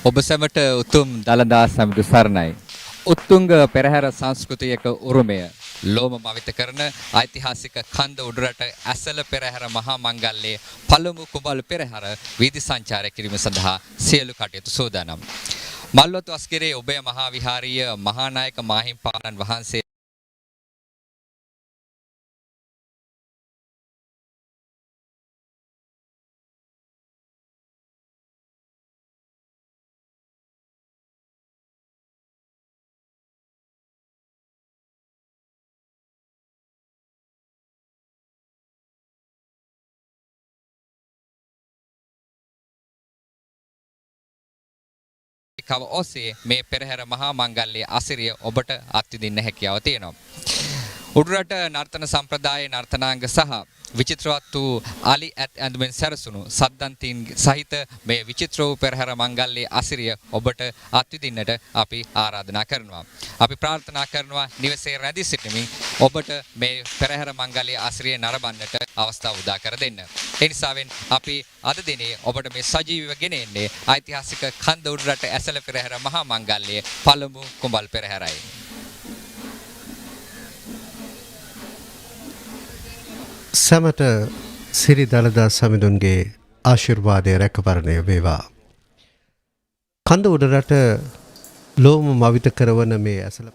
ඔබ සැමට උතුම් දළදා සමිඳු සරණයි. උත්තුංග පෙරහැර සංස්කෘතියක උරුමය ලෝම මවිත කරන ඓතිහාසික කන්ද උඩරට ඇසල පෙරහැර මහා මංගල්‍යයේ පළමු කුඹල් පෙරහැර වීදි සංචාරය කිරීම සඳහා සියලු කටයුතු සූදානම්. මල්වතු අස්ගිරේ ඔබේ මහා විහාරීය මහානායක මාහිම්පාණන් වහන්සේ කව ඔසේ මේ පෙරහැර මහා මංගල්‍යයේ අසිරිය ඔබට අත්විඳින්න හැකියාව තියෙනවා. උඩරට නර්තන සම්ප්‍රදායේ නර්තනාංග සහ විචිත්‍රවත් වූ අලි ඇඳුමින් සැරසුණු සද්දන්තීන් සහිත මේ විචිත්‍ර වූ පෙරහැර මංගල්‍යයේ අසිරිය ඔබට අත්විඳින්නට අපි ආරාධනා කරනවා. අපි ප්‍රාර්ථනා කරනවා නිවසේ රැඳී සිටමින් ඔබට මේ පෙරහැර මංගල්‍යයේ අසිරිය නරඹන්නට අවස්ථාව උදා කර දෙන්න. ඒ නිසාවෙන් අපි අද දිනේ ඔබට මේ සජීවීව ගෙන එන්නේ ඓතිහාසික කන්ද උඩරට ඇසල පෙරහැර මහා මංගල්‍යයේ පළමු කුඹල් පෙරහැරයි. සැමට සිරි දළදා සමිඳුන්ගේ ආශිර්වාදය රැකවරණය වේවා. කන්ද උඩරට ලෝම මවිත කරවන මේ Esala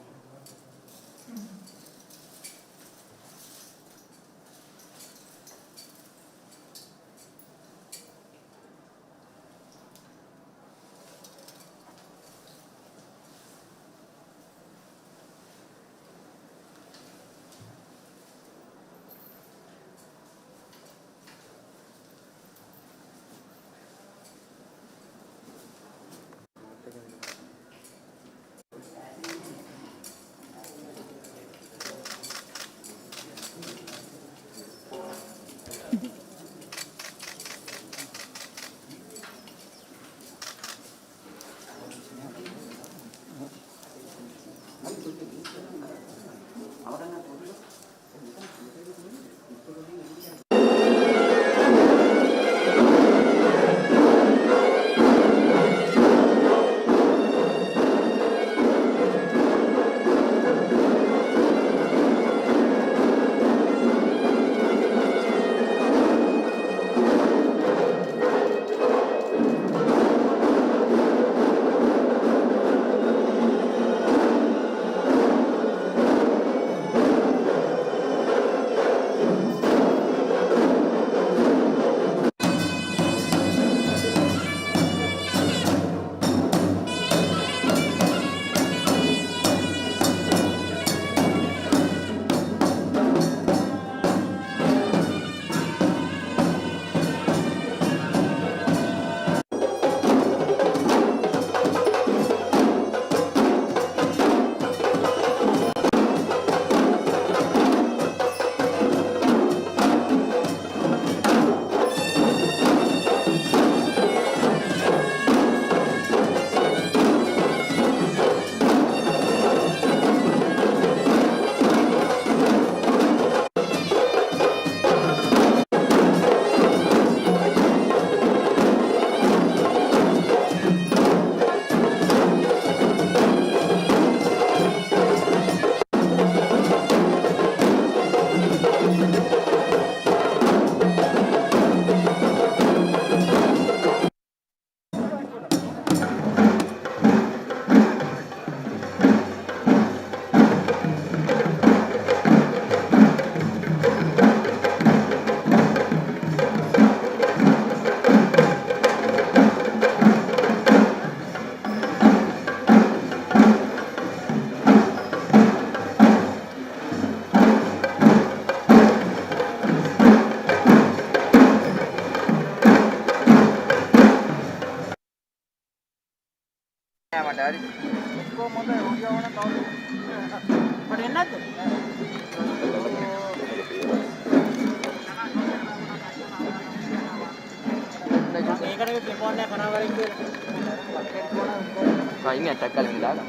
ini attack kali dalam.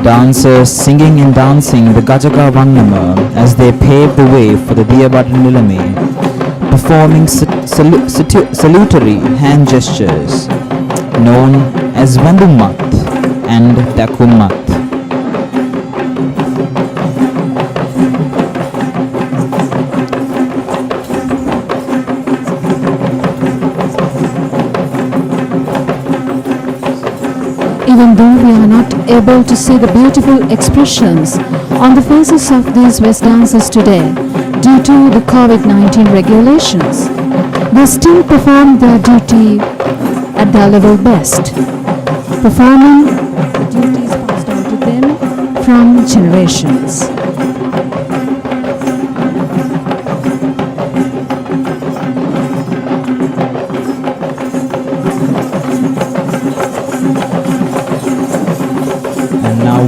Dancers singing and dancing the Gajaga Vannama as they pave the way for the Diyavada Nilame, performing salutary hand gestures known as Vandumat and Takumat. Even though we are not able to see the beautiful expressions on the faces of these West dancers today due to the COVID-19 regulations, they still perform their duty at their level best, performing the duties passed on to them from generations.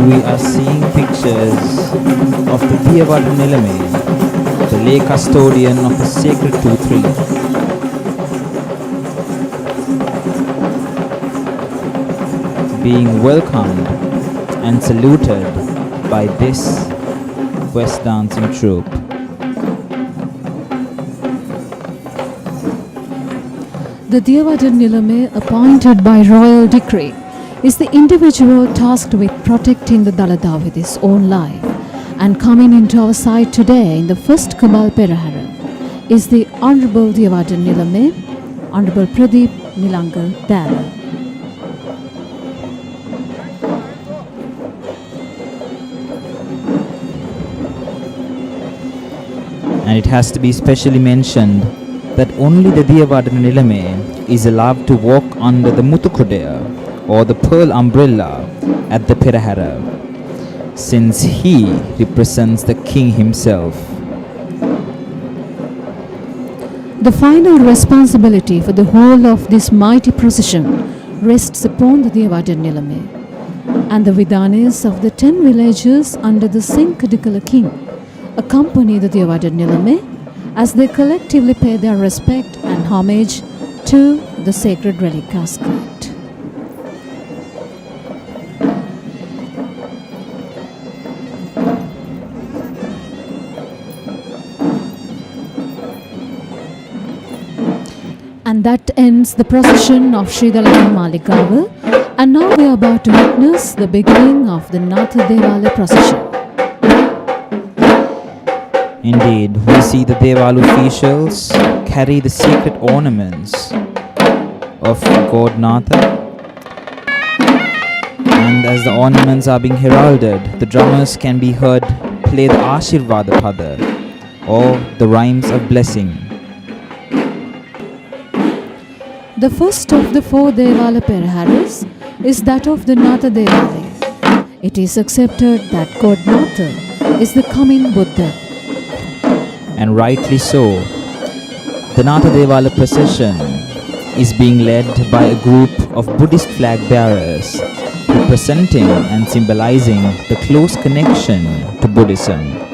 We are seeing pictures of the Diyavada Nilame, the lay custodian of the sacred tree, being welcomed and saluted by this West dancing troupe. The Diyavada Nilame, appointed by royal decree, is the individual tasked with protecting the Dalada with his own life. And coming into our sight today in the first Kumbal Perahera is the Honorable Diyavada Nilame, Honorable Pradeep Nilangal Dara. And it has to be specially mentioned that only the Diyavada Nilame is allowed to walk under the Mutukudeya, or the pearl umbrella, at the Perahera, since he represents the king himself. The final responsibility for the whole of this mighty procession rests upon the Diyavada Nilame and the Vidanis of the 10 villages under the Sinkadikala king accompany the Diyavada Nilame as they collectively pay their respect and homage to the sacred relic casket. And that ends the procession of Sridalana Maligavu, and now we are about to witness the beginning of the Natha Devala procession. Indeed, we see the Deval officials carry the sacred ornaments of God Natha, and as the ornaments are being heralded, the drummers can be heard play the Ashirvada Pada, or the rhymes of blessing. The first of the 4 Devala Peraharas is that of the Natha Devale. It is accepted that God Natha is the coming Buddha. And rightly so. The Natha Devala procession is being led by a group of Buddhist flag bearers, representing and symbolizing the close connection to Buddhism.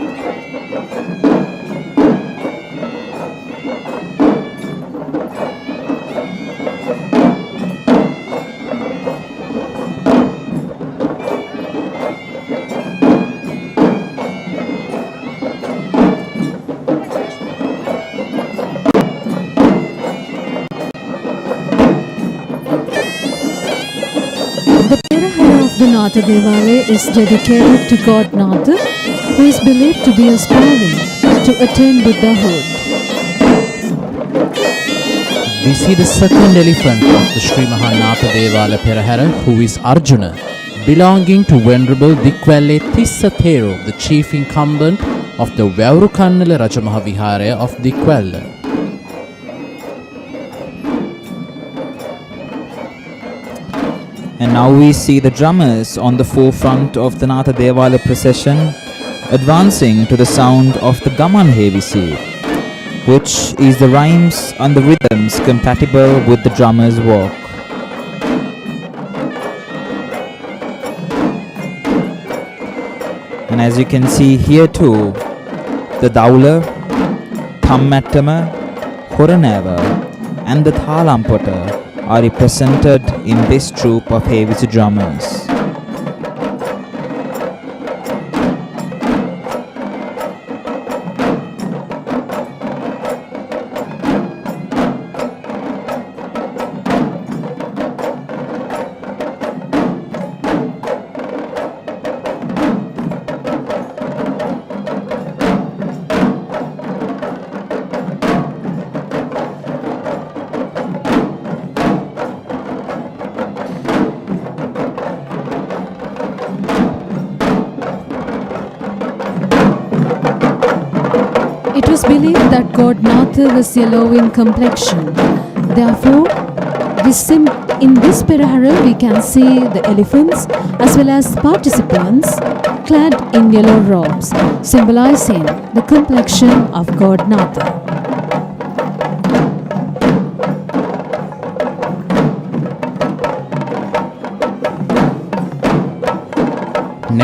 The Natha Devale is dedicated to God Natha, who is believed to be aspiring to attain Buddhahood. We see the second elephant of the Sri Mahanatha Devala Perahera, who is Arjuna, belonging to Venerable Dikwelle Tissa Thero, the chief incumbent of the Vaurukannala Rajamaha Viharaya of Dikwelle. And now we see the drummers on the forefront of the Natha Devala procession advancing to the sound of the Gaman Hevisi, which is the rhymes and the rhythms compatible with the drummer's walk. And as you can see here too, the Daula, Thammattama, Horanava and the Thalampota are represented in this troupe of Hevisi drummers. believe that god Natha was yellow in complexion. Therefore, in this Perahera we can see the elephants as well as participants clad in yellow robes, symbolizing the complexion of god Natha.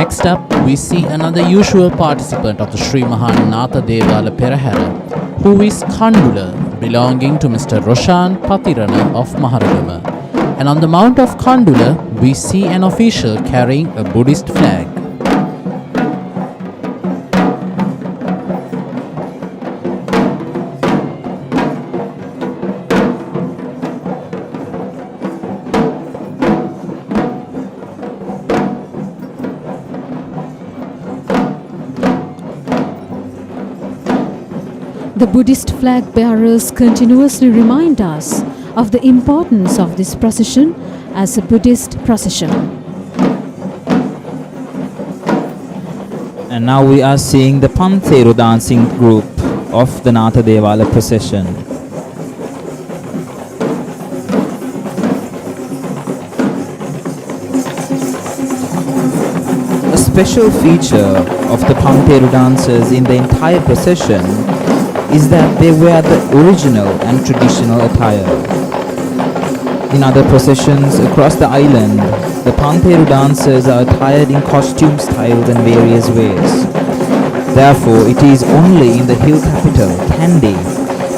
Next up, we see another usual participant of the Sri Mahanatha Devala Perahera, who is Kandula, belonging to Mr. Roshan Patirana of Maharagama. And on the mount of Kandula, we see an official carrying a Buddhist flag. The Buddhist flag bearers continuously remind us of the importance of this procession as a Buddhist procession. And now we are seeing the Pantheru dancing group of the Natha Devala procession. A special feature of the Pantheru dancers in the entire procession is that they wear the original and traditional attire. In other processions across the island, the Pantheru dancers are attired in costume styles and various ways. Therefore, it is only in the hill capital, Kandy,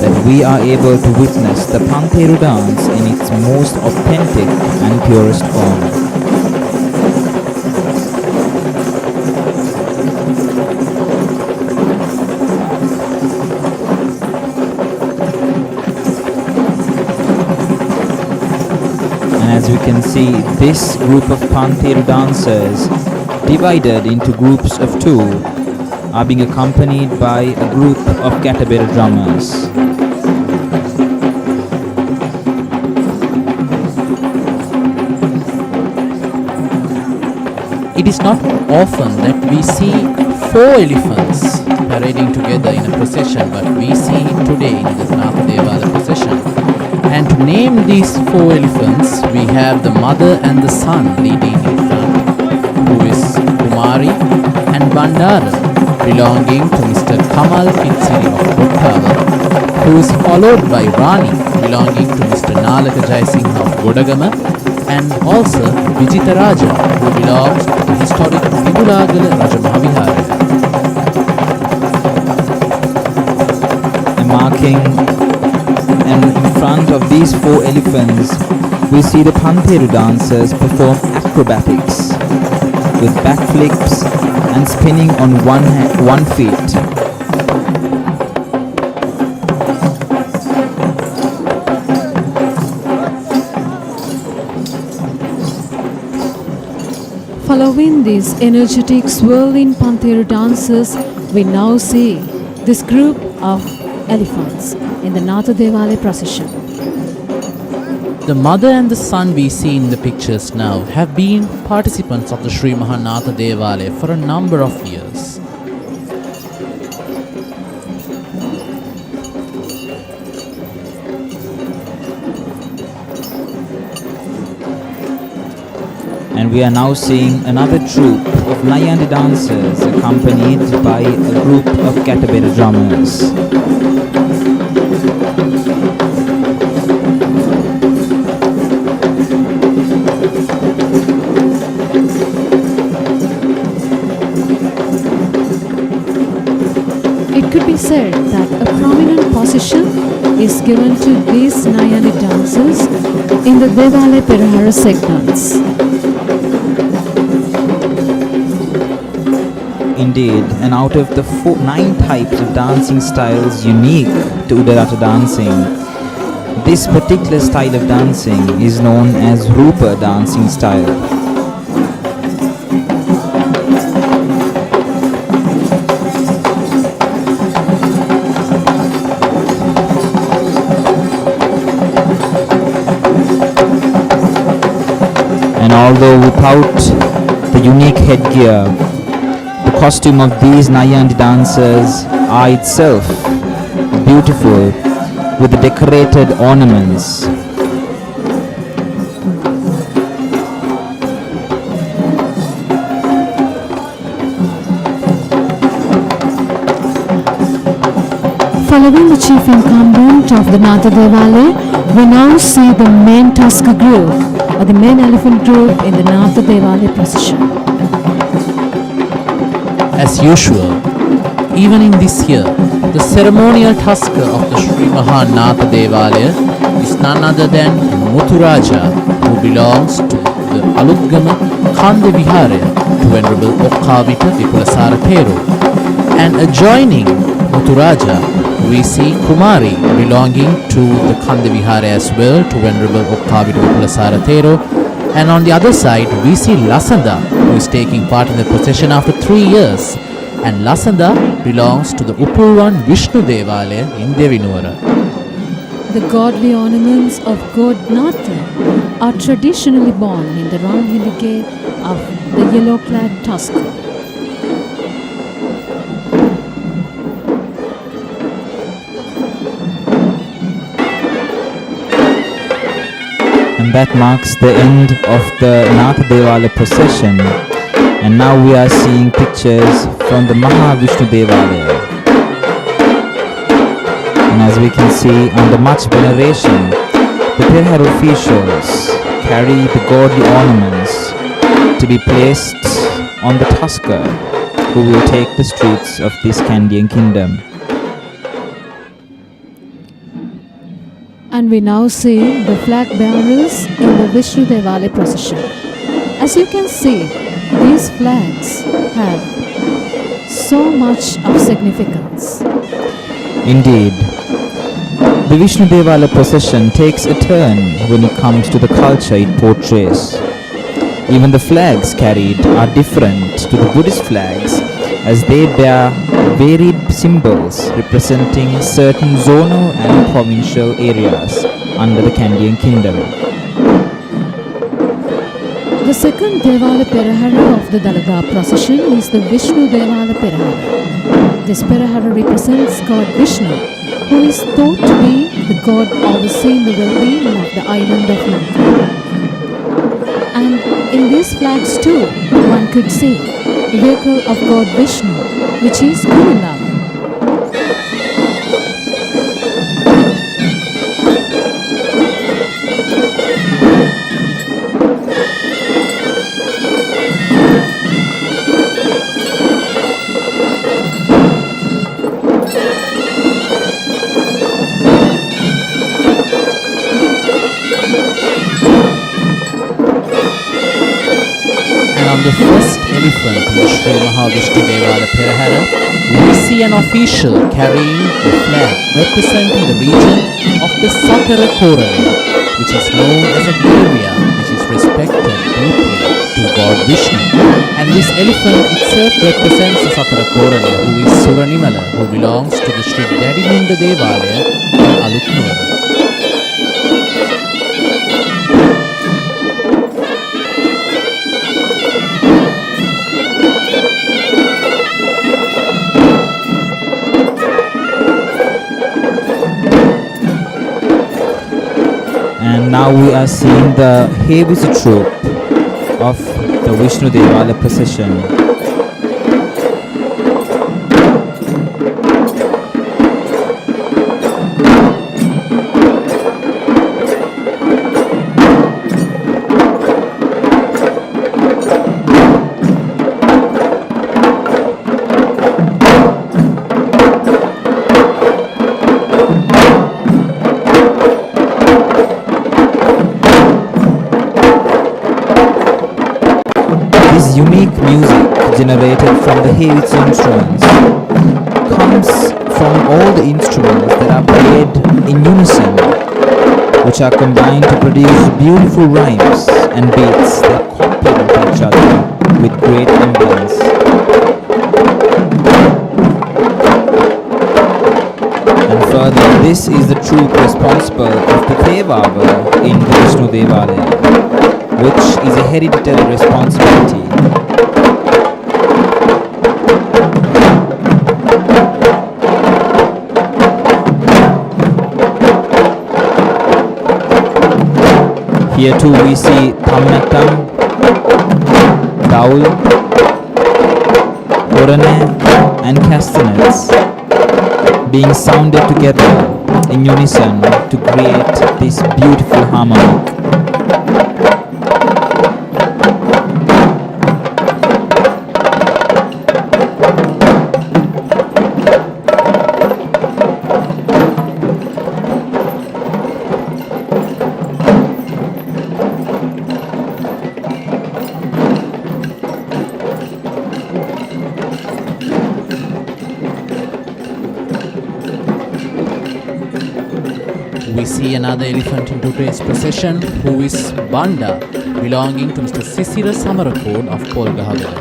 that we are able to witness the Pantheru dance in its most authentic and purest form. As we can see, this group of Pantheru dancers, divided into groups of two, are being accompanied by a group of Gatabera drummers. It is not often that we see 4 elephants parading together in a procession, but we see today in the Natha Devala procession. And to name these 4 elephants, we have the mother and the son leading in front, who is Kumari and Bandara, belonging to Mr. Kamal Kitsiri of Buttava, who is followed by Rani, belonging to Mr. Nalaka Jaisingh of Godagama, and also Vijitaraja, who belongs to the historic Pibulagala Rajamavihara. And marking and in front of these 4 elephants, we see the Pantheru dancers perform acrobatics with backflips and spinning on one feet. Following these energetic swirling Pantheru dancers, we now see this group of elephants in the Natha Devala procession. The mother and the son we see in the pictures now have been participants of the Sri Mahanatha Devala for a number of years. And we are now seeing another troupe of Nayandi dancers accompanied by a group of Gatabera drummers. It could be said that a prominent position is given to these Nayandi dancers in the Devala Perahera segments. Indeed, and out of the 9 types of dancing styles unique to Udarata dancing, this particular style of dancing is known as Rupa dancing style. And although without the unique headgear, the costume of these Nayandi dancers are itself beautiful with the decorated ornaments. Following the chief incumbent of the Natha Devale, we now see the main tusk group or the main elephant group in the Natha Devale procession. As usual, even in this year, the ceremonial tusker of the Sri Mahanatha Devalaya is none other than Muthuraja, who belongs to the Alugama Kandy Viharaya to Venerable Okkavita Vipulasara Theru. And adjoining Muthuraja, we see Kumari belonging to the Kandy Viharaya as well to Venerable Okkavita Vipulasara Theru. And on the other side, we see Lasanda, who is taking part in the procession after 3 years. And Lasanda belongs to the Uppuluvan Vishnu Devalaya in Devinuwara. The godly ornaments of god Natha are traditionally born in the round hindige of the yellow-clad tusker. And that marks the end of the Natha Devala procession. And now we are seeing pictures from the Mahavishnu Devalaya. And as we can see, under much veneration, the Perahera officials carry the godly ornaments to be placed on the tusker who will take the streets of this Kandyan kingdom. And we now see the flag bearers in the Vishnu Devale procession. As you can see, these flags have so much of significance. Indeed, the Vishnu Devala procession takes a turn when it comes to the culture it portrays. Even the flags carried are different to the Buddhist flags, as they bear varied symbols representing certain zonal and provincial areas under the Kandyan kingdom. The second Devala Perahera of the Dalada procession is the Vishnu Devala Perahera. This Perahera represents God Vishnu, who is thought to be the god overseeing the well-being of the island of Lanka. And in these flags too, one could see the vehicle of god Vishnu, which is Kumbal. On the first elephant in the Sri Mahavishnu Devala Perahera, we see an official carrying the flag representing the region of the Satara Korali, which is known as an area which is respected deeply to God Vishnu. And this elephant itself represents the Satara Korali, who is Suranimala, who belongs to the Sri Dadinunda Devalaya in Aluknuvara. And now we are seeing the heavy troop of the Vishnu Devala procession. Unique music generated from the heavy instruments comes from all the instruments that are played in unison, which are combined to produce beautiful rhymes and beats that complement each other with great ambience. And further, this is the troop responsible of the Thevava in the Vishnu Devalaya, which is a hereditary responsibility. Here too we see Thammatam, Daul, Orane and castanets being sounded together in unison to create this beautiful harmony. We see another elephant in today's procession, who is Banda, belonging to Mr. Sisira Samarakod of Polgahagala.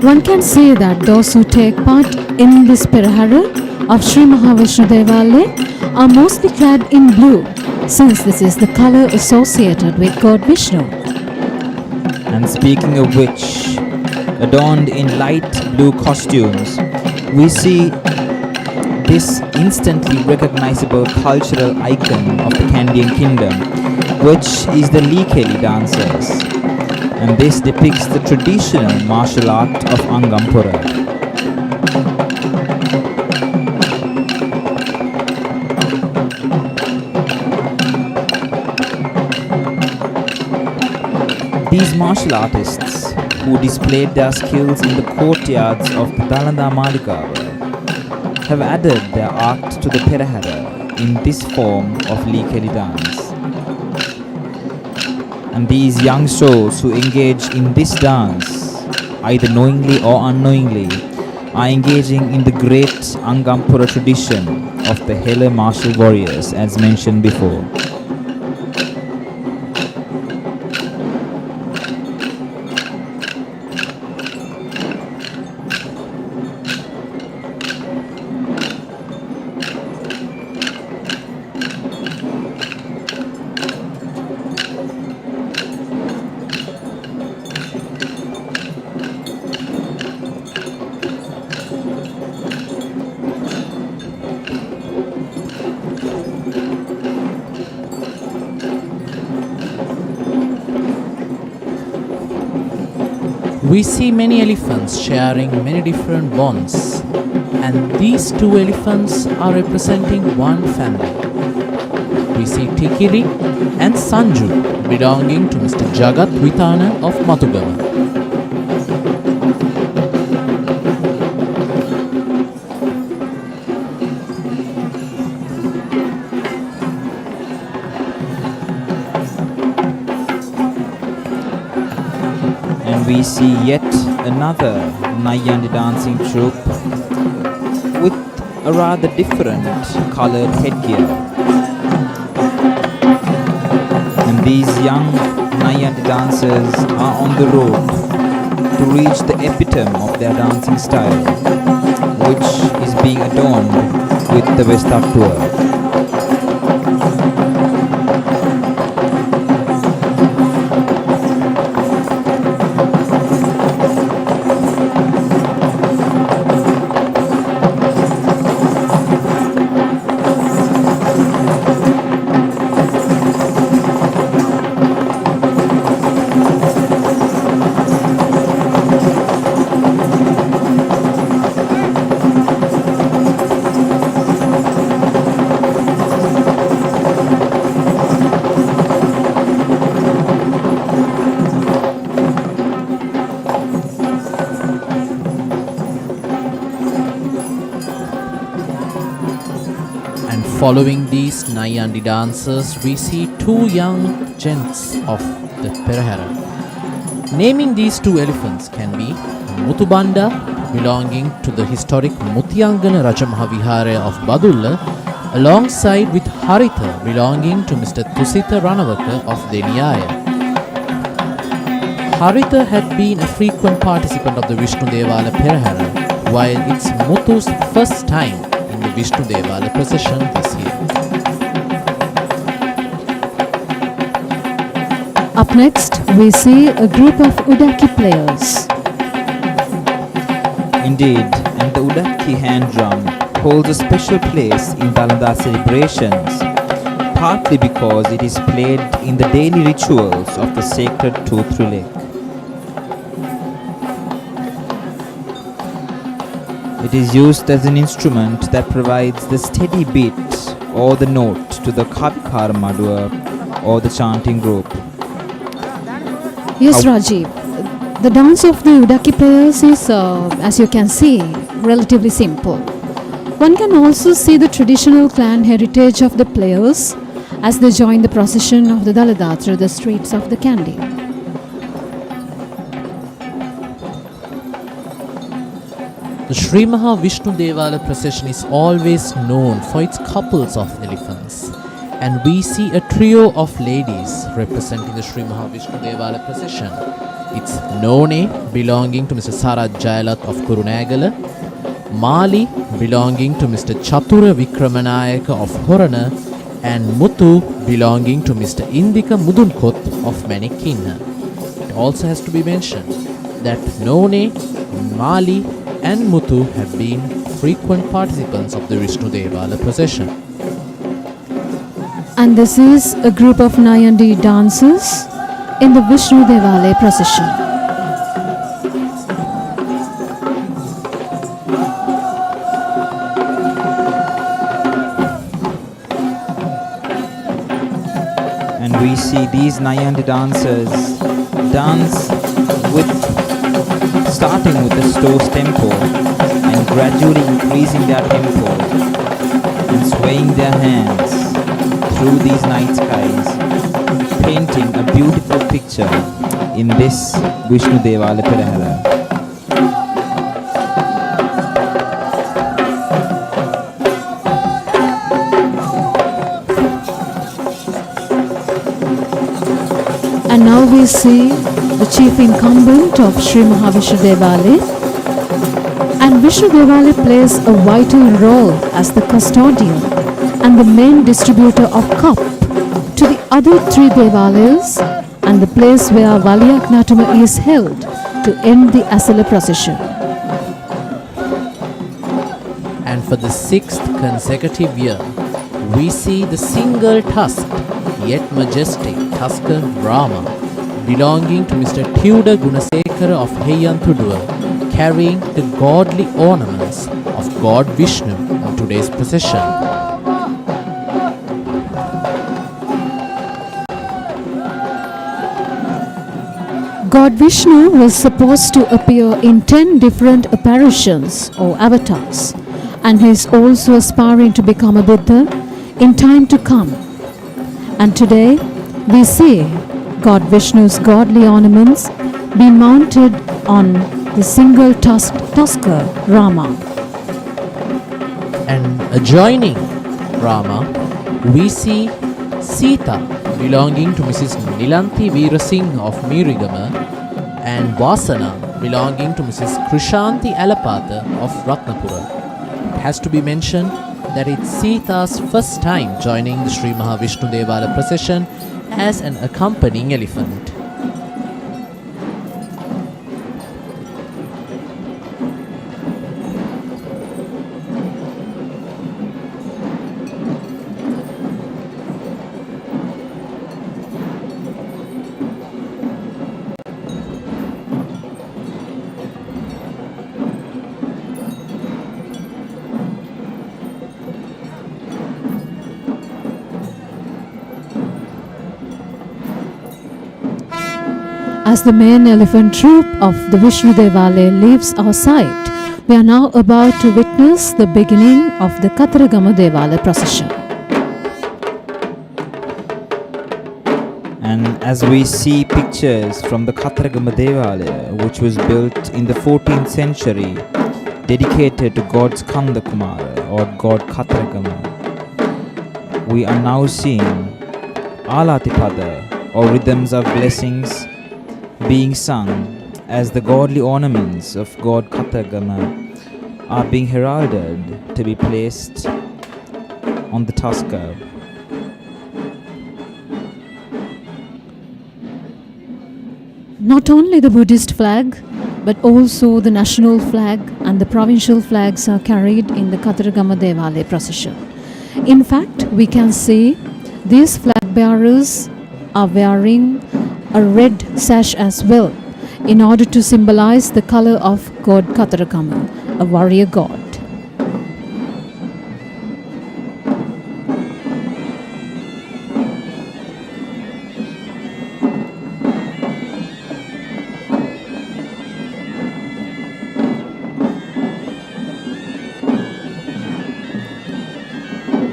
One can say that those who take part in this Perahera of Sri Mahavishnu Devalaya are mostly clad in blue, since this is the color associated with God Vishnu. And speaking of which, adorned in light blue costumes, we see this instantly recognizable cultural icon of the Kandian kingdom, which is the Likeli dancers. And this depicts the traditional martial art of Angampura. These martial artists, who displayed their skills in the courtyards of the Dalanda Maligava, have added their art to the Perahera in this form of Likeli dance. And these young souls who engage in this dance, either knowingly or unknowingly, are engaging in the great Angampura tradition of the Hela martial warriors, as mentioned before. We see many elephants sharing many different bonds, and these two elephants are representing one family. We see Tikiri and Sanju belonging to Mr. Jagat Vitana of Matugama. And we see yet another Nayandi dancing troupe with a rather different colored headgear. And these young Nayandi dancers are on the road to reach the epitome of their dancing style, which is being adorned with the Vestatua. Following these Nayandi dancers, we see two young gents of the Perahera. Naming these two elephants can be Mutubanda, belonging to the historic Mutiyangana Rajamahavihara of Badulla, alongside with Haritha, belonging to Mr. Tusita Ranavaka of Deniyaya. Haritha had been a frequent participant of the Vishnu Devala Perahera, while it's Muthu's first time in the Vishnu Devala procession this year. Up next, we see a group of Udaki players. Indeed, and the Udaki hand drum holds a special place in Dalanda celebrations, partly because it is played in the daily rituals of the sacred Toothrilek. It is used as an instrument that provides the steady beat or the note to the Kavikara Madhua or the chanting group. Yes, Rajiv. The dance of the Udaki players is, as you can see, relatively simple. One can also see the traditional clan heritage of the players as they join the procession of the Dalada through the streets of the Kandy. The Sri Maha Vishnu Devala procession is always known for its couples of elephants, and we see a trio of ladies representing the Sri Maha Vishnu Devala procession. It's None belonging to Mr. Sarat Jayalat of Kurunagala, Mali belonging to Mr. Chatura Vikramanayaka of Horana, and Muthu belonging to Mr. Indika Mudunkot of Manikinha. It also has to be mentioned that None, Mali and Muthu have been frequent participants of the Vishnu Devala procession. And this is a group of Nayandi dancers in the Vishnu Devale procession. And we see these Nayandi dancers dance starting with the Sto's tempo and gradually increasing their tempo and swaying their hands through these night skies, painting a beautiful picture in this Vishnu Devala Perahera. And now we see the chief incumbent of Sri Mahavishnu Devale. And Vishnu Devale plays a vital role as the custodian and the main distributor of cup to the other three Devales and the place where Valiyaknatama is held to end the Esala procession. And for the 6th consecutive year, we see the single-tusked yet majestic tusker Rama belonging to Mr. Tudor Gunasekara of Heyanthudua, carrying the godly ornaments of God Vishnu in today's procession. God Vishnu was supposed to appear in 10 different apparitions or avatars, and he is also aspiring to become a Buddha in time to come. And today we see God Vishnu's godly ornaments being mounted on the single-tusked tusker Rama. And adjoining Rama, we see Sita belonging to Mrs. Nilanthi Veerasingh of Mirigama and Vasana belonging to Mrs. Krishanti Alapatha of Ratnapura. It has to be mentioned that it's Sita's first time joining the Sri Mahavishnu Devala procession as an accompanying elephant. As the main elephant troop of the Vishnu Devale leaves our sight, we are now about to witness the beginning of the Kataragama Devale procession. And as we see pictures from the Kataragama Devalaya, which was built in the 14th century, dedicated to God Skanda Kumara or God Kataragama, we are now seeing Alatipada or rhythms of blessings being sung as the godly ornaments of God Kataragama are being heralded to be placed on the tusker. Not only the Buddhist flag, but also the national flag and the provincial flags are carried in the Kataragama Devale procession. In fact, we can see These flag bearers are wearing a red sash as well, in order to symbolize the color of god Kataragama, a warrior god.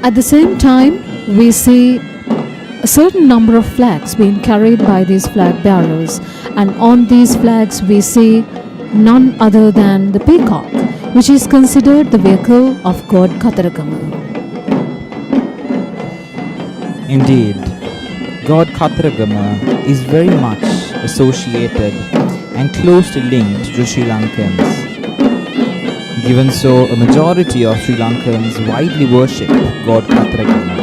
At the same time, we see a certain number of flags being carried by these flag bearers, and on these flags we see none other than the peacock, which is considered the vehicle of god Kataragama. Indeed, god Kataragama is very much associated and closely linked to Sri Lankans. Given so, a majority of Sri Lankans widely worship god Kataragama.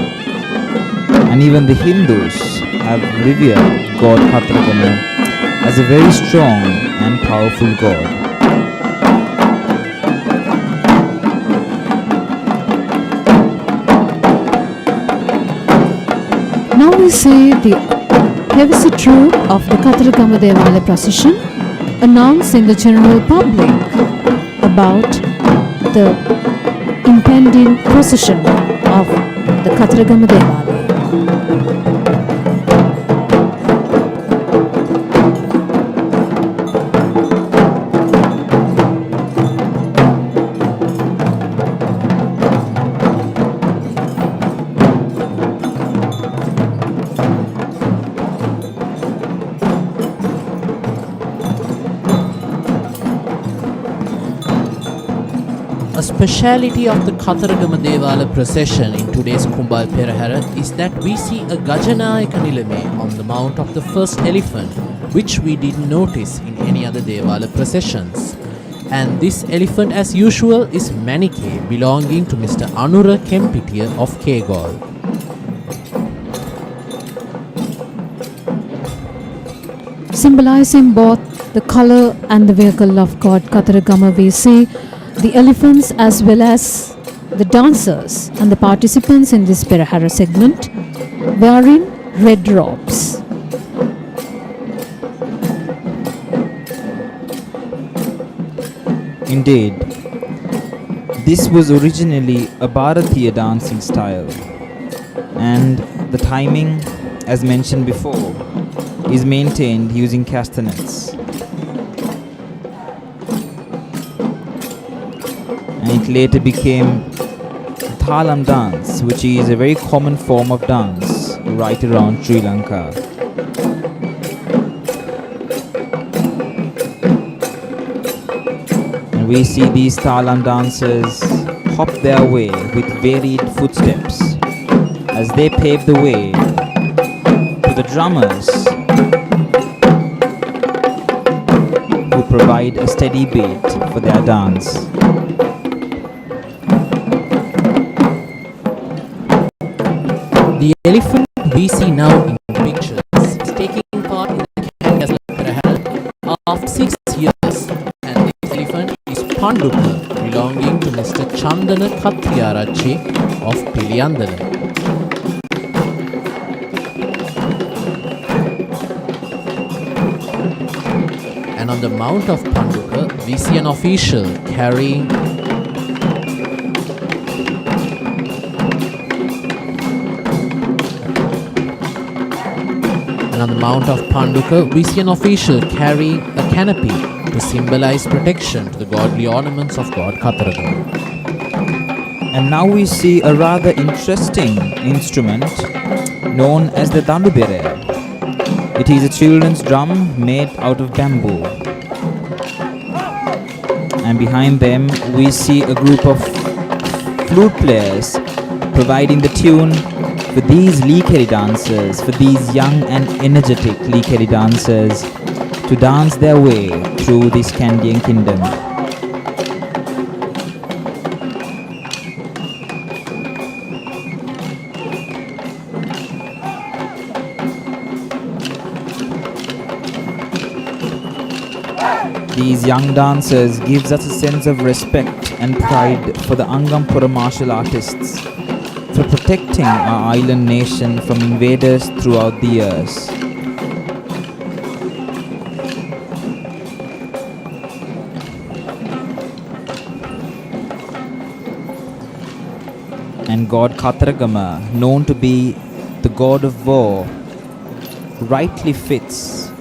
And even the Hindus have revered god Kataragama as a very strong and powerful god. Now we see the heavy troop of the Kataragama Devale procession announcing the general public about the impending procession of the Kataragama Devale. A speciality of the Kataragama Devala procession in today's Kumbal Perahera is that we see a Gajanayaka Nilame on the mount of the first elephant, which we didn't notice in any other Devala processions. And this elephant, as usual, is Manike, belonging to Mr. Anura Kempitiya of Kegol. Symbolizing both the color and the vehicle of god Kataragama, we see the elephants as well as the dancers and the participants in this Perahera segment wearing red robes. Indeed, this was originally a Bharatiya dancing style, and the timing, as mentioned before, is maintained using castanets. And it later became Thalam dance, which is a very common form of dance right around Sri Lanka. And we see these Thalam dancers hop their way with varied footsteps as they pave the way to the drummers who provide a steady beat for their dance. The elephant we see now in the pictures is taking part in the Kandy Perahera after 6 years, and this elephant is Panduka, belonging to Mr. Chandana Katriyarachi of Piliyandala. And on the mount of Panduka, we see an official carrying a canopy to symbolize protection to the godly ornaments of god Kataragama. And now we see a rather interesting instrument known as the Dandubere. It is a children's drum made out of bamboo. And behind them we see a group of flute players providing the tune for these Likeri dancers, for these young and energetic Likeri dancers to dance their way through this Kandyan kingdom. These young dancers gives us a sense of respect and pride for the Angampura martial artists, for protecting our island nation from invaders throughout the years. And god Katharagama, known to be the god of war, rightly fits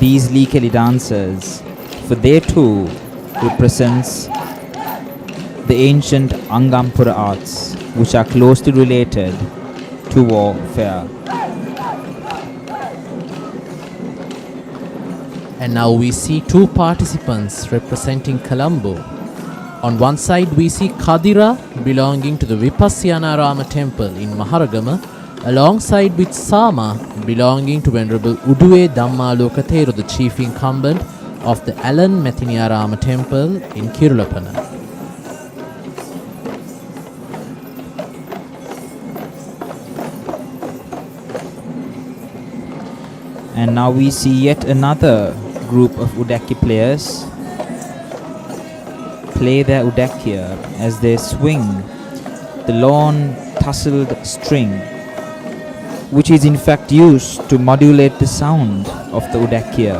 these Likeli dancers, for they too represents the ancient Angampura arts, which are closely related to warfare. And now we see two participants representing Colombo. On one side we see Kadira belonging to the Vipasyanarama temple in Maharagama, alongside with Sama belonging to Venerable Uduwe Dhammaloka Thero, the chief incumbent of the Alan Methiniyarama temple in Kirulapana. And now we see yet another group of Udaki players play their Udakia as they swing the long tasseled string, which is in fact used to modulate the sound of the Udakia.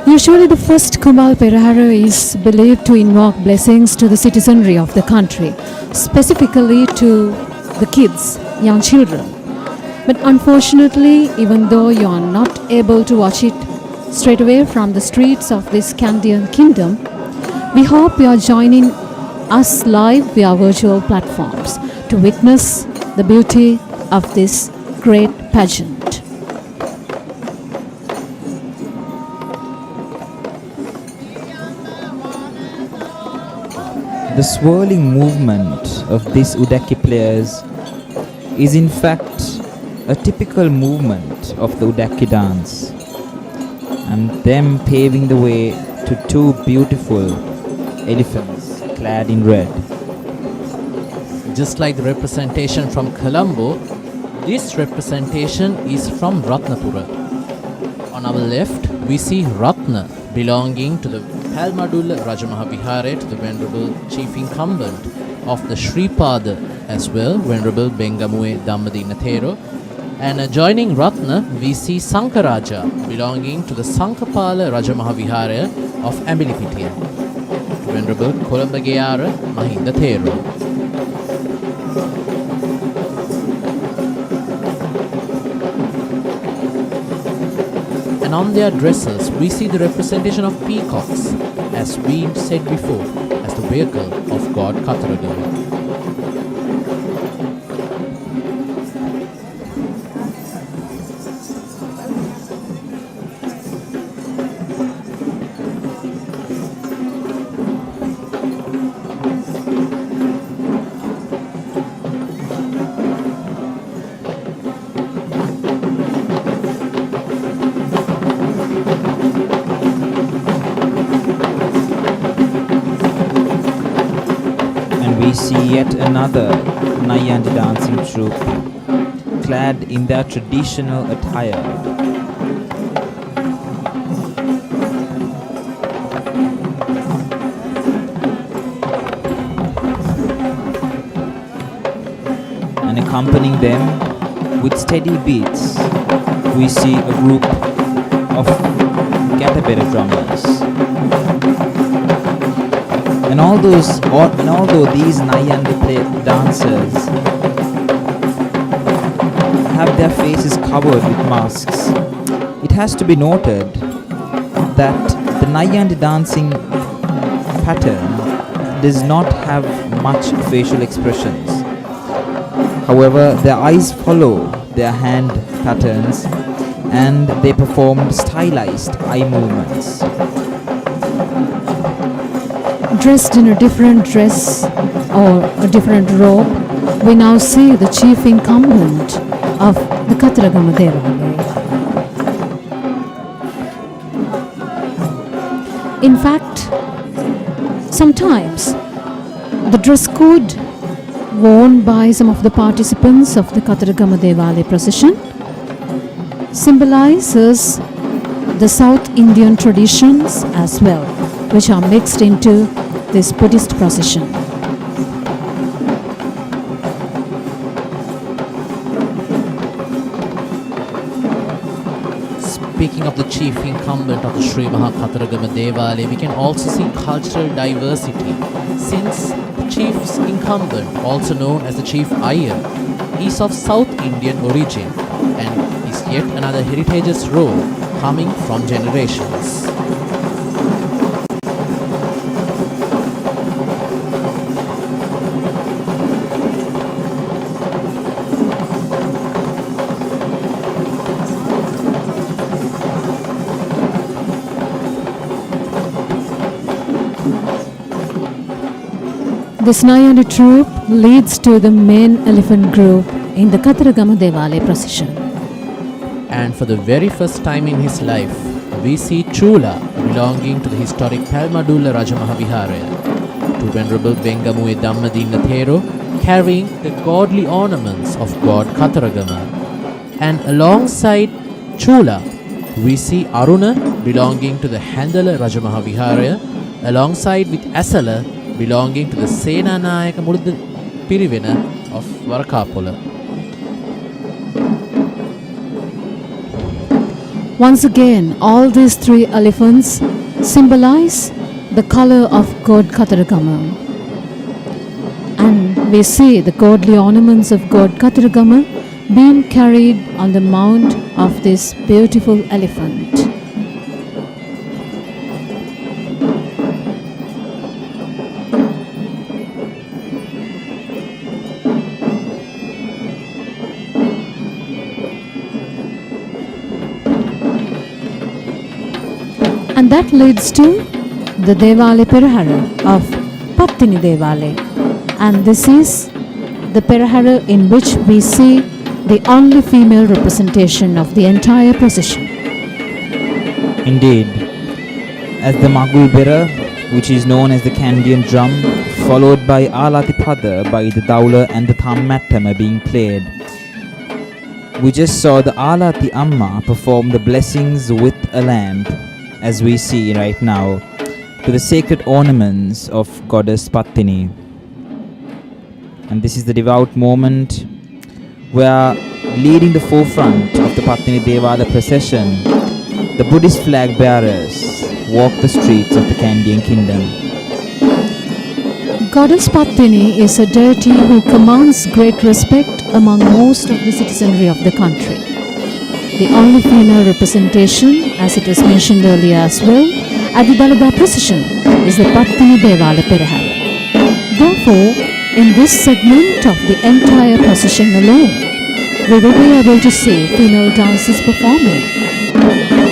Usually the first Kumbal Perahera is believed to invoke blessings to the citizenry of the country, specifically to the kids, young children. But unfortunately, even though you are not able to watch it straight away from the streets of this Kandian kingdom, we hope you are joining us live via virtual platforms to witness the beauty of this great pageant. The swirling movement of these Udaki players is in fact a typical movement of the Udaki dance, and them paving the way to two beautiful elephants clad in red. Just like the representation from Colombo, this representation is from Ratnapura. On our left, we see Ratna belonging to the Palmadulla Rajamaha Vihare, to the Venerable Chief Incumbent of the Sripada as well, Venerable Bengamue Dhammadina Thero. And adjoining Ratna, we see Sankaraja belonging to the Sankapala Rajamaha Vihare of Ambilipitiya, to Venerable Kolambageyara Mahinda Thero. And on their dresses, we see the representation of peacocks, as we said before, as the vehicle of god Katharagama. We see yet another Nayandi dancing troupe clad in their traditional attire. And accompanying them with steady beats, we see a group of Gatabera drummers. And although these Nayandi dancers have their faces covered with masks, it has to be noted that the Nayandi dancing pattern does not have much facial expressions. However, their eyes follow their hand patterns and they perform stylized eye movements. Dressed in a different dress or a different robe, we now see the chief incumbent of the Katharagama Devale. In fact, sometimes the dress code worn by some of the participants of the Katharagama Devale procession symbolizes the South Indian traditions as well, which are mixed into this Buddhist procession. Speaking of the chief incumbent of the Sri Maha Kataragama Devalaya, we can also see cultural diversity, since the chief's incumbent, also known as the Chief Iyer, is of South Indian origin and is yet another heritageous role coming from generations. This Nayani troop leads to the main elephant group in the Kataragama Devalaya procession. And for the very first time in his life, we see Chula belonging to the historic Palmadulla Rajamahaviharaya, to Venerable Vengamue Dhammadinna Thero, carrying the godly ornaments of God Kataragama. And alongside Chula, we see Aruna belonging to the Handala Rajamahaviharaya, alongside with Esala belonging to the Senanayaka Murudha Pirivena of Varakapola. Once again, all these three elephants symbolize the color of God Kataragama. And we see the godly ornaments of God Kataragama being carried on the mount of this beautiful elephant. And that leads to the Devalaya Perahera of Pattini Devalaya. And this is the Perahera in which we see the only female representation of the entire procession. Indeed, as the Magul Bera, which is known as the Kandian drum, followed by Alatipada by the Daula and the Thammattama being played. We just saw the Alati Amma perform the blessings with a lamp, as we see right now, to the sacred ornaments of Goddess Pattini. And this is the devout moment where, leading the forefront of the Pattini Devalaya procession, the Buddhist flag bearers walk the streets of the Kandian kingdom. Goddess Pattini is a deity who commands great respect among most of the citizenry of the country. The only female representation, as it was mentioned earlier as well, at the Dalada procession is the Pattini Devalaya Perahera. Therefore, in this segment of the entire procession alone, we will be able to see female dancers performing.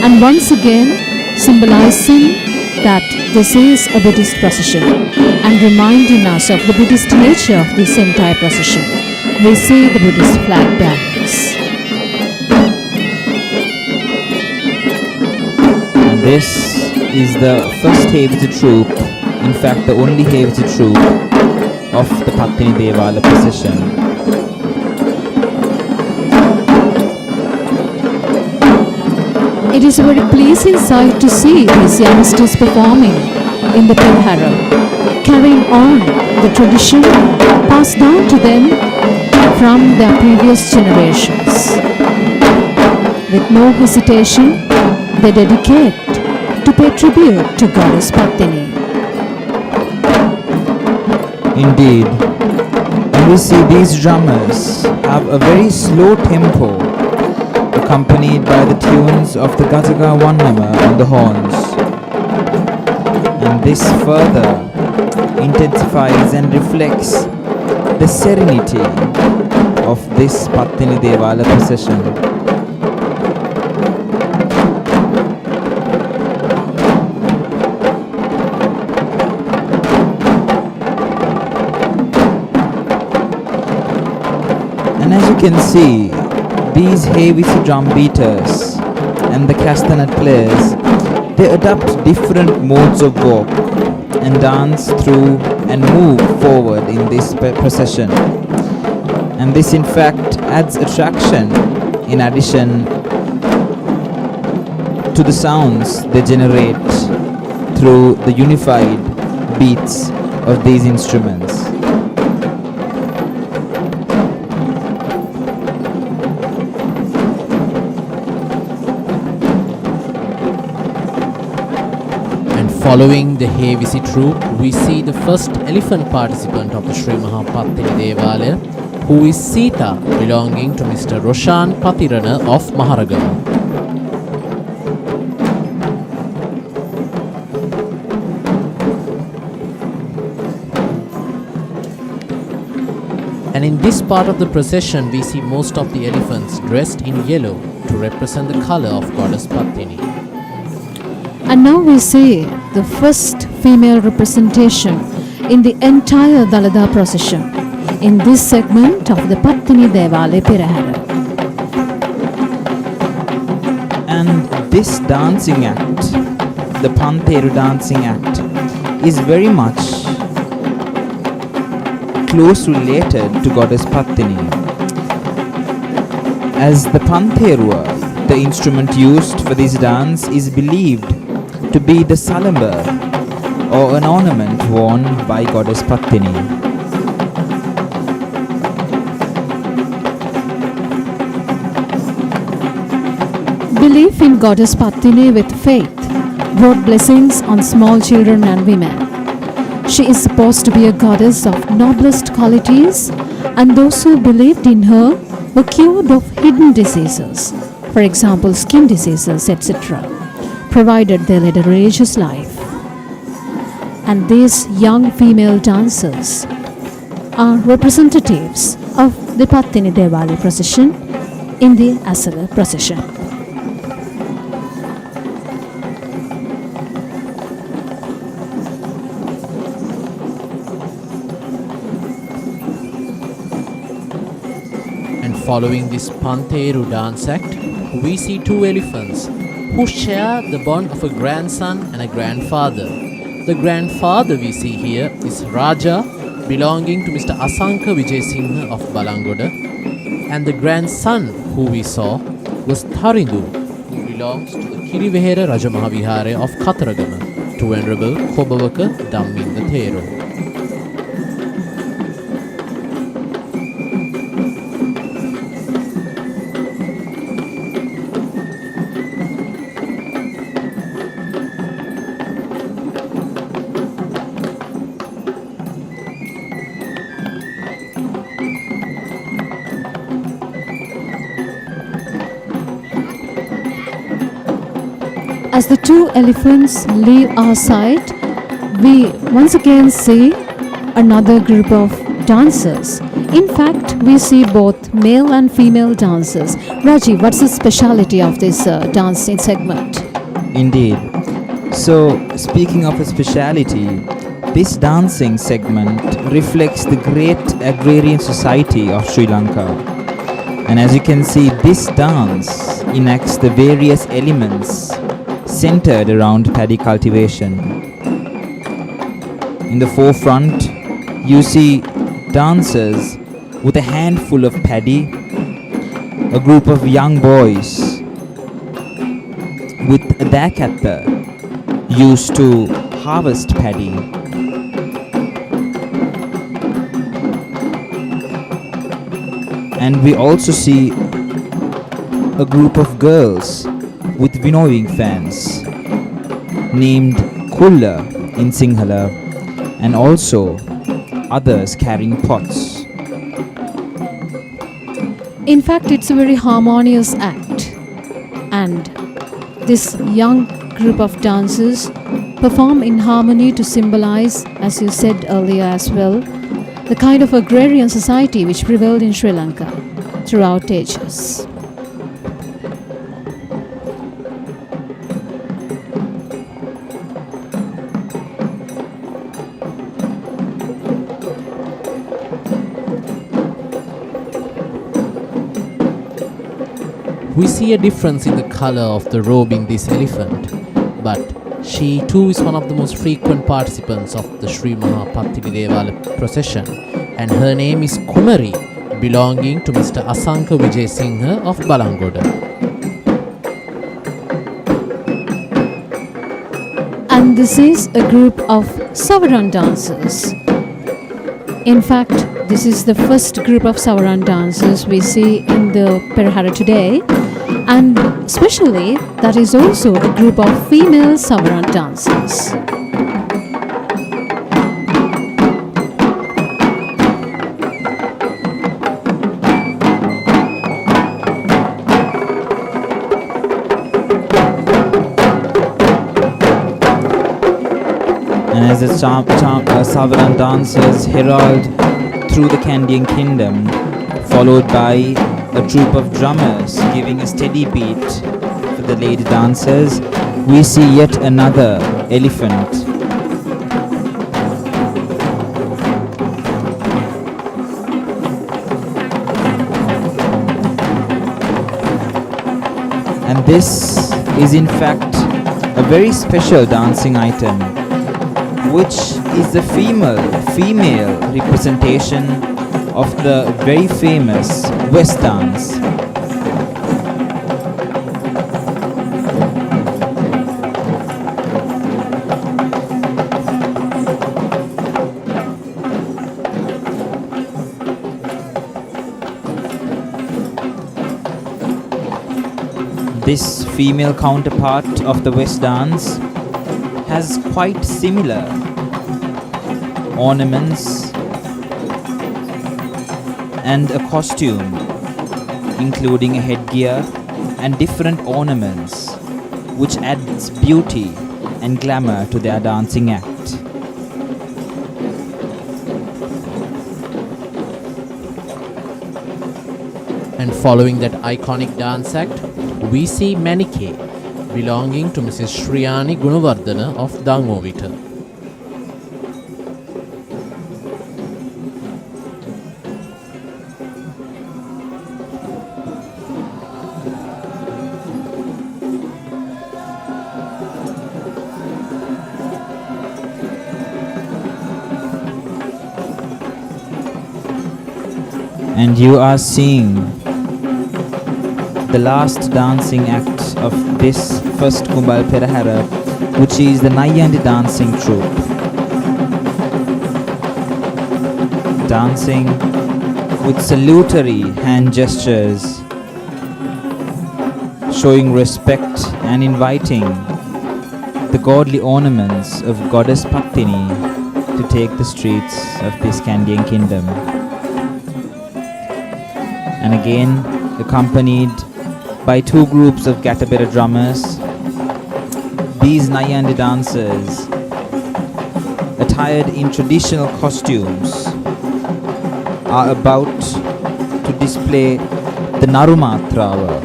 And once again, symbolizing that this is a Buddhist procession and reminding us of the Buddhist nature of this entire procession, we see the Buddhist flag bearers. And this is the first Hevita troop, in fact the only Hevita troop of the Pattini Devalaya procession. It is a very pleasing sight to see these youngsters performing in the Perahera, carrying on the tradition passed down to them from their previous generations. With no hesitation, they dedicate to pay tribute to Goddess Pattini. Indeed, and we see these drummers have a very slow tempo, accompanied by the tunes of the Gataga Wannama on the horns. And this further intensifies and reflects the serenity of this Pattini Devalaya procession. And as you can see, these heavy drum beaters and the castanet players, they adopt different modes of walk and dance through and move forward in this procession. And this in fact adds attraction in addition to the sounds they generate through the unified beats of these instruments. And following the Hevisi troupe, we see the first elephant participant of the Sri Mahapattini Devalaya, who is Sita, belonging to Mr. Roshan Patirana of Maharagama. And in this part of the procession, we see most of the elephants dressed in yellow to represent the color of Goddess Pattini. And now we see the first female representation in the entire Dalada procession in this segment of the Pattini Devale Perahera. And this dancing act, the Pantheru dancing act, is very much close related to Goddess Pattini. As the Pantheru, the instrument used for this dance, is believed to be the salamba, or an ornament worn by Goddess Pattini. Belief in Goddess Pattini with faith brought blessings on small children and women. She is supposed to be a goddess of noblest qualities, and those who believed in her were cured of hidden diseases, for example skin diseases, etc., provided they led a religious life. And these young female dancers are representatives of the Pattini Devali procession in the Esala procession. And following this Pantheru dance act, we see two elephants who share the bond of a grandson and a grandfather. The grandfather we see here is Raja, belonging to Mr. Asanka Vijayasinghe of Balangoda, and the grandson who we saw was Tharindu, who belongs to the Kirivehera Rajamahawihare of Kataragama, to Venerable Kobawaka Damminda Thero. As the two elephants leave our sight, we once again see another group of dancers. In fact, we see both male and female dancers. Raji, what's the speciality of this dancing segment? Indeed. So, speaking of a speciality, this dancing segment reflects the great agrarian society of Sri Lanka. And as you can see, this dance enacts the various elements centered around paddy cultivation. In the forefront, you see dancers with a handful of paddy, a group of young boys with a dakatta used to harvest paddy. And we also see a group of girls with winnowing fans named Kulla in Sinhala, and also others carrying pots. In fact, it's a very harmonious act, and this young group of dancers perform in harmony to symbolize, as you said earlier as well, the kind of agrarian society which prevailed in Sri Lanka throughout ages. We see a difference in the color of the robe in this elephant, but she too is one of the most frequent participants of the Sri Mahapattini Devala procession, and her name is Kumari, belonging to Mr. Asanka Vijayasinghe of Balangoda. And And this is a group of Savaran dancers. In fact, this is the first group of Savaran dancers we see in the Perahera today, and especially that is also a group of female Savaran dancers. And as the Savaran dancers herald through the Kandyan kingdom, followed by a troupe of drummers giving a steady beat for the lady dancers, we see yet another elephant. And this is in fact a very special dancing item, which is the female representation of the very famous West dance. This female counterpart of the West dance has quite similar ornaments and a costume, including a headgear and different ornaments, which adds beauty and glamour to their dancing act. And following that iconic dance act, we see Manike belonging to Mrs. Shriyani Gunawardana of Dangovita. And you are seeing the last dancing act of this first Kumbal Perahera, which is the Nayandi dancing troupe. Dancing with salutary hand gestures, showing respect and inviting the godly ornaments of Goddess Pattini to take the streets of this Kandyan kingdom. And again, accompanied by two groups of Gatabera drummers, these Nayandi dancers, attired in traditional costumes, are about to display the Narumatrava,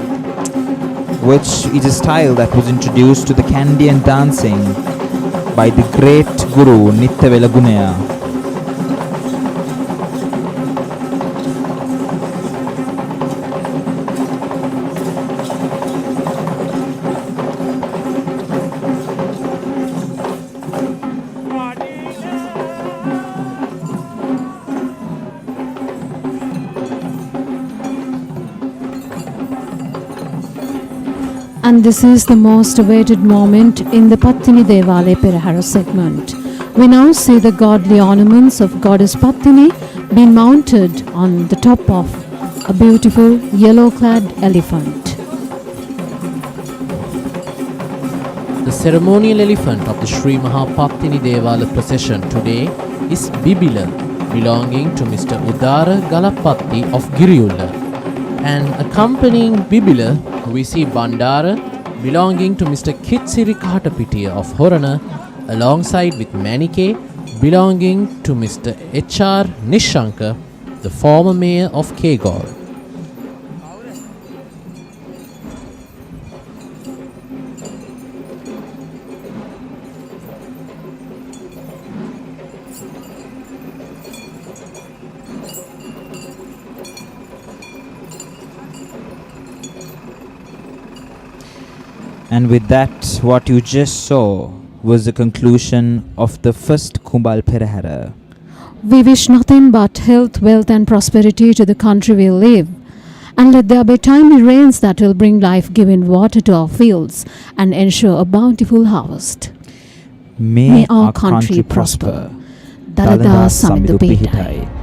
which is a style that was introduced to the Kandyan dancing by the great Guru Nittavela Gunaya. And this is the most awaited moment in the Pattini Devale Perahera segment. We now see the godly ornaments of Goddess Pattini being mounted on the top of a beautiful yellow-clad elephant. The ceremonial elephant of the Sri Mahapattini Devala procession today is Bibila, belonging to Mr. Udara Galapatti of Giriyulla. And accompanying Bibila, we see Bandara, belonging to Mr. Kitsiri Kahatapitiya of Horana, alongside with Manike, belonging to Mr. H.R. Nishanka, the former mayor of Kegor. And with that, what you just saw was the conclusion of the first Kumbal Perahera. We wish nothing but health, wealth and prosperity to the country we live. And let there be timely rains that will bring life-giving water to our fields and ensure a bountiful harvest. May our country prosper. Dalada Samidu Pihitai.